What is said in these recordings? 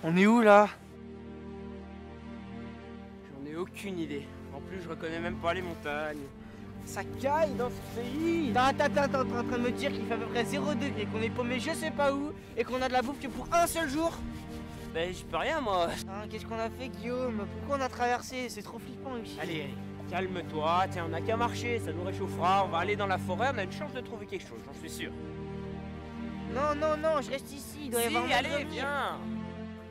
On est où là? J'en ai aucune idée. En plus, je reconnais même pas les montagnes. Ça caille dans ce pays. Attends, t'es en train de me dire qu'il fait à peu près 0 degré, qu'on est paumé je sais pas où, et qu'on a de la bouffe que pour un seul jour? Ben, j'y peux rien, moi. Ah, qu'est-ce qu'on a fait, Guillaume? Pourquoi on a traversé? C'est trop flippant ici. Allez, calme-toi. Tiens, on n'a qu'à marcher, ça nous réchauffera. On va aller dans la forêt, on a une chance de trouver quelque chose, j'en suis sûr. Non, je reste ici. Il doit y avoir Si, moyen allez, de viens.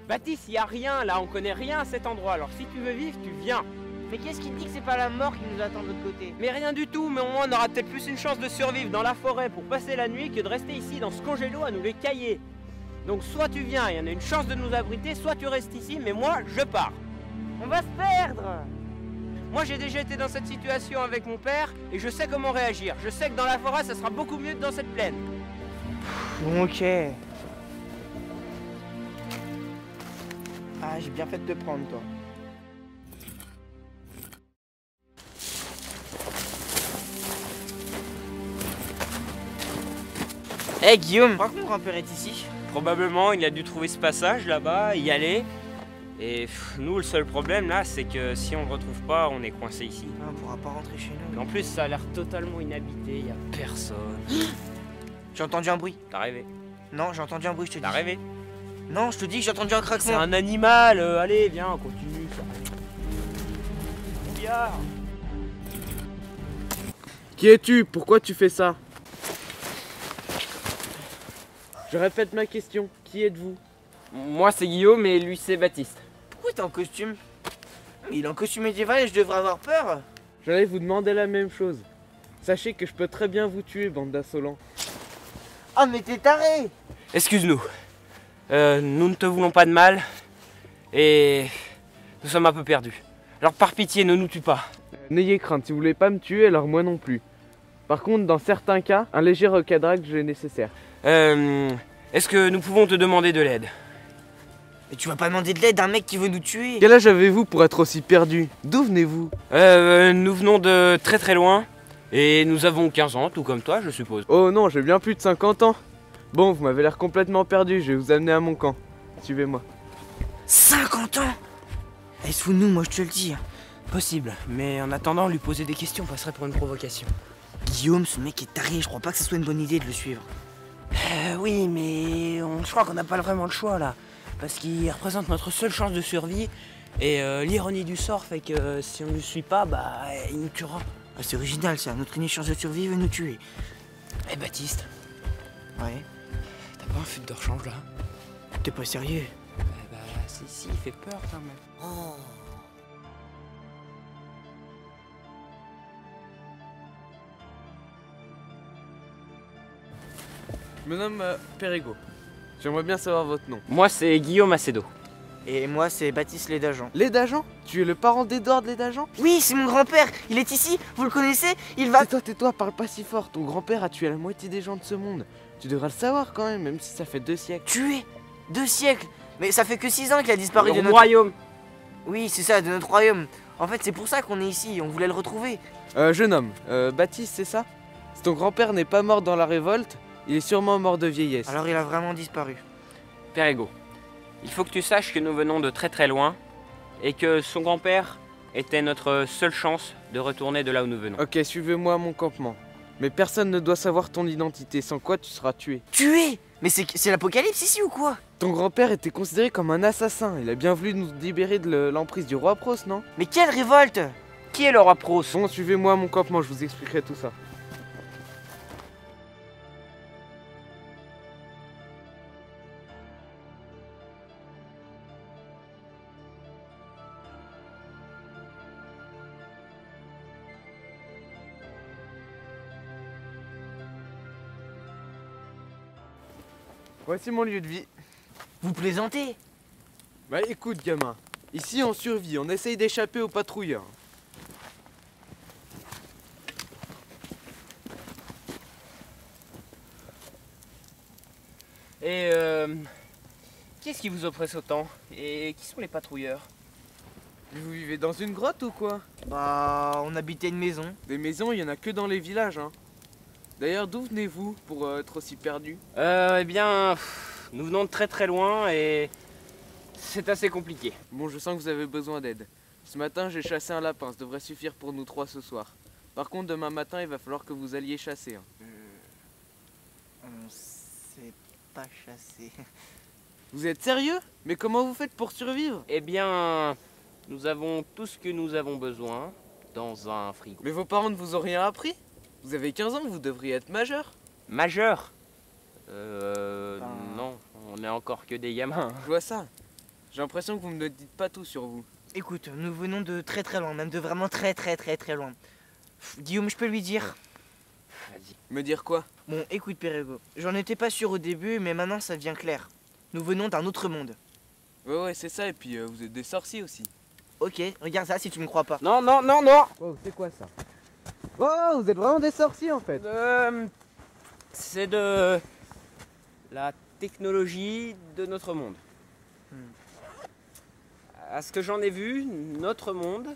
Baptiste, il y a rien là, on connaît rien à cet endroit. Alors si tu veux vivre, tu viens. Mais qu'est-ce qui te dit que c'est pas la mort qui nous attend de l'autre côté? Mais rien du tout, mais au moins on aura peut-être plus une chance de survivre dans la forêt pour passer la nuit que de rester ici dans ce congélo à nous les cailler. Donc soit tu viens et on a une chance de nous abriter, soit tu restes ici, mais moi je pars. On va se perdre. Moi j'ai déjà été dans cette situation avec mon père et je sais comment réagir. Je sais que dans la forêt ça sera beaucoup mieux que dans cette plaine. Bon, ok. Ah, j'ai bien fait de te prendre, toi. Eh Guillaume, je crois que mon grand-père est ici. Probablement il a dû trouver ce passage là-bas, y aller. Et nous le seul problème là c'est que si on le retrouve pas on est coincé ici. Ah, on pourra pas rentrer chez nous. En plus ça a l'air totalement inhabité, y a personne. J'ai entendu un bruit. T'as rêvé? Non, j'ai entendu un bruit, je te dis. T'as rêvé? Non, je te dis que j'ai entendu un C'est craquement. un animal, allez viens on continue. Viens. Qui es-tu? Pourquoi tu fais ça? Je répète ma question. Qui êtes-vous? Moi c'est Guillaume et lui c'est Baptiste. Pourquoi t'es en costume? Mais il est en costume médiéval et je devrais avoir peur. J'allais vous demander la même chose. Sachez que je peux très bien vous tuer, bande d'insolents. Ah, mais t'es taré. Excuse-nous. Nous ne te voulons pas de mal et nous sommes un peu perdus. Alors par pitié ne nous tue pas. N'ayez crainte, si vous voulez pas me tuer, alors moi non plus. Par contre, dans certains cas, un léger recadrage est nécessaire. Est-ce que nous pouvons te demander de l'aide? Mais tu vas pas demander de l'aide à un mec qui veut nous tuer. Quel âge avez-vous pour être aussi perdu? D'où venez-vous? Nous venons de très très loin et nous avons 15 ans, tout comme toi je suppose. Oh non, j'ai bien plus de 50 ans. Bon, vous m'avez l'air complètement perdu, je vais vous amener à mon camp. Suivez-moi. 50 ans. Elle se fout de nous, moi je te le dis. Possible, mais en attendant lui poser des questions passerait pour une provocation. Guillaume, ce mec est taré, je crois pas que ce soit une bonne idée de le suivre. Oui, mais je crois qu'on n'a pas vraiment le choix là. Parce qu'il représente notre seule chance de survie. Et l'ironie du sort fait que si on ne le suit pas, bah il nous tuera. Ah, c'est original ça, notre unique chance de survivre et nous tuer. Eh Baptiste, Ouais, t'as pas un fut de rechange là? t'es pas sérieux? Bah si, il fait peur quand même. Oh. Je me nomme Périgo. J'aimerais bien savoir votre nom. Moi c'est Guillaume Acedo. Et moi c'est Baptiste Lédageant. Lédageant? Tu es le parent d'Edouard Lédageant? Oui, c'est mon grand-père, il est ici, vous le connaissez? Il va... Tais-toi, parle pas si fort. Ton grand-père a tué la moitié des gens de ce monde. Tu devrais le savoir quand même si ça fait 2 siècles. Tué 2 siècles. Mais ça fait que 6 ans qu'il a disparu de Le notre... royaume. Oui, c'est ça, de notre royaume. En fait, c'est pour ça qu'on est ici, on voulait le retrouver. Jeune homme, Baptiste, c'est ça? Si ton grand-père n'est pas mort dans la révolte, il est sûrement mort de vieillesse. Alors il a vraiment disparu. Périgo, il faut que tu saches que nous venons de très très loin et que son grand-père était notre seule chance de retourner de là où nous venons. Ok, suivez-moi à mon campement. Mais personne ne doit savoir ton identité, sans quoi tu seras tué. Tué? Mais c'est l'apocalypse ici ou quoi? Ton grand-père était considéré comme un assassin. Il a bien voulu nous libérer de l'emprise du roi Pros, non? Mais quelle révolte? Qui est le roi Pros? Bon, suivez-moi à mon campement, je vous expliquerai tout ça. Voici mon lieu de vie. Vous plaisantez? Bah écoute gamin, ici on survit, on essaye d'échapper aux patrouilleurs. Et qu'est-ce qui vous oppresse autant? Et qui sont les patrouilleurs? Vous vivez dans une grotte ou quoi? Bah, on habitait une maison. Des maisons, il y en a que dans les villages, hein. D'ailleurs, d'où venez-vous pour être aussi perdu? Eh bien, nous venons de très très loin et c'est assez compliqué. Bon, je sens que vous avez besoin d'aide. Ce matin, j'ai chassé un lapin, ça devrait suffire pour nous 3 ce soir. Par contre, demain matin, il va falloir que vous alliez chasser. On sait pas chasser. Vous êtes sérieux? Mais comment vous faites pour survivre? Eh bien, nous avons tout ce que nous avons besoin dans un frigo. Mais vos parents ne vous ont rien appris? Vous avez 15 ans, vous devriez être majeur. Majeur? Ben- Non, on est encore que des gamins. Je vois ça. J'ai l'impression que vous me dites pas tout sur vous. Écoute, nous venons de très très loin, même de vraiment très loin. Guillaume, je peux lui dire? Vas-y. Me dire quoi? Bon, écoute Perego, j'en étais pas sûr au début, mais maintenant ça devient clair. Nous venons d'un autre monde. Ouais, c'est ça, et puis vous êtes des sorciers aussi. Ok, regarde ça si tu me crois pas. Non, non, non, non. Oh, c'est quoi ça? Oh, vous êtes vraiment des sorciers en fait. C'est de la technologie de notre monde. À ce que j'en ai vu, notre monde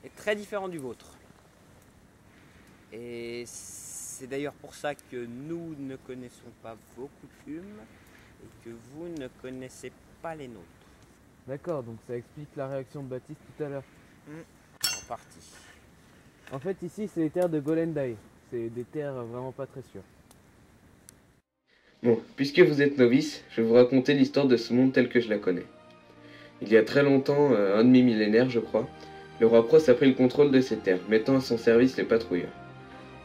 est très différent du vôtre. Et c'est d'ailleurs pour ça que nous ne connaissons pas vos coutumes et que vous ne connaissez pas les nôtres. D'accord, donc ça explique la réaction de Baptiste tout à l'heure. En partie. En fait, ici, c'est les terres de Golendai. C'est des terres vraiment pas très sûres. Bon, puisque vous êtes novice, je vais vous raconter l'histoire de ce monde tel que je la connais. Il y a très longtemps, un demi-millénaire je crois, le roi Pros a pris le contrôle de ces terres, mettant à son service les patrouilleurs.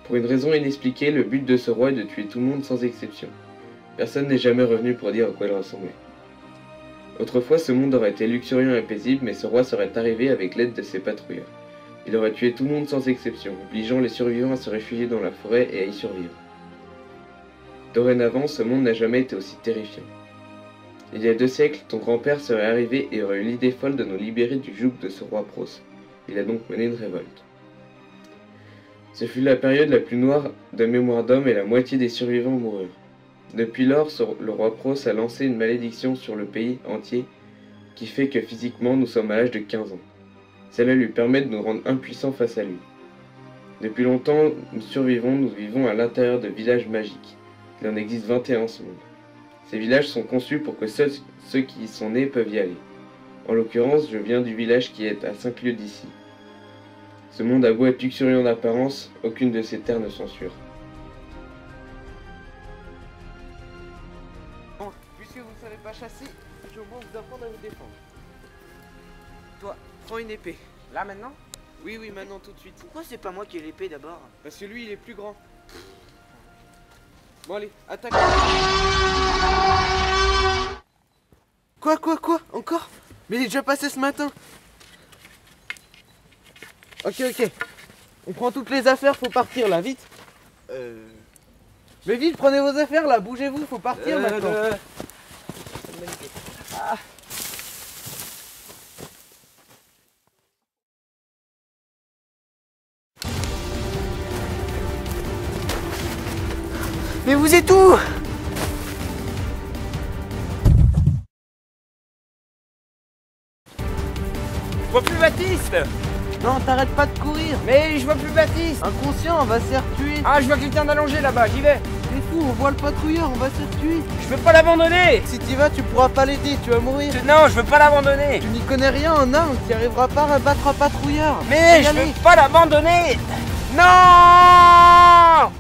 Pour une raison inexpliquée, le but de ce roi est de tuer tout le monde sans exception. Personne n'est jamais revenu pour dire à quoi il ressemblait. Autrefois, ce monde aurait été luxuriant et paisible, mais ce roi serait arrivé avec l'aide de ses patrouilleurs. Il aurait tué tout le monde sans exception, obligeant les survivants à se réfugier dans la forêt et à y survivre. Dorénavant, ce monde n'a jamais été aussi terrifiant. Il y a 2 siècles, ton grand-père serait arrivé et aurait eu l'idée folle de nous libérer du joug de ce roi Pros. Il a donc mené une révolte. Ce fut la période la plus noire de mémoire d'homme et la moitié des survivants moururent. Depuis lors, le roi Pros a lancé une malédiction sur le pays entier qui fait que physiquement nous sommes à l'âge de 15 ans. Cela lui permet de nous rendre impuissants face à lui. Depuis longtemps, nous vivons à l'intérieur de villages magiques. Il en existe 21 en ce monde. Ces villages sont conçus pour que seuls ceux qui y sont nés peuvent y aller. En l'occurrence, je viens du village qui est à 5 lieues d'ici. Ce monde a beau être luxuriant d'apparence, aucune de ces terres ne sont sûres. Bon, puisque vous ne savez pas chasser, je vais vous apprendre à vous défendre. Toi, prends une épée. Là maintenant? Oui, maintenant tout de suite. Pourquoi c'est pas moi qui ai l'épée d'abord? Parce que lui, il est plus grand. Bon allez, attaque. Quoi? Encore? Mais il est déjà passé ce matin. Ok. On prend toutes les affaires, faut partir là, vite. Mais vite, prenez vos affaires là, bougez-vous, faut partir maintenant. Mais vous êtes où? Je vois plus Baptiste! Non, t'arrêtes pas de courir. Mais je vois plus Baptiste! Inconscient, on va se faire tuer. Ah, je vois quelqu'un d'allongé là-bas, j'y vais! T'es fou, on voit le patrouilleur, on va se faire tuer. Je veux pas l'abandonner! Si t'y vas, tu pourras pas l'aider, tu vas mourir. Non, je veux pas l'abandonner! Tu n'y connais rien en armes, tu n'y arriveras pas à battre un patrouilleur. Mais Faut y je aller. veux pas l'abandonner! Non!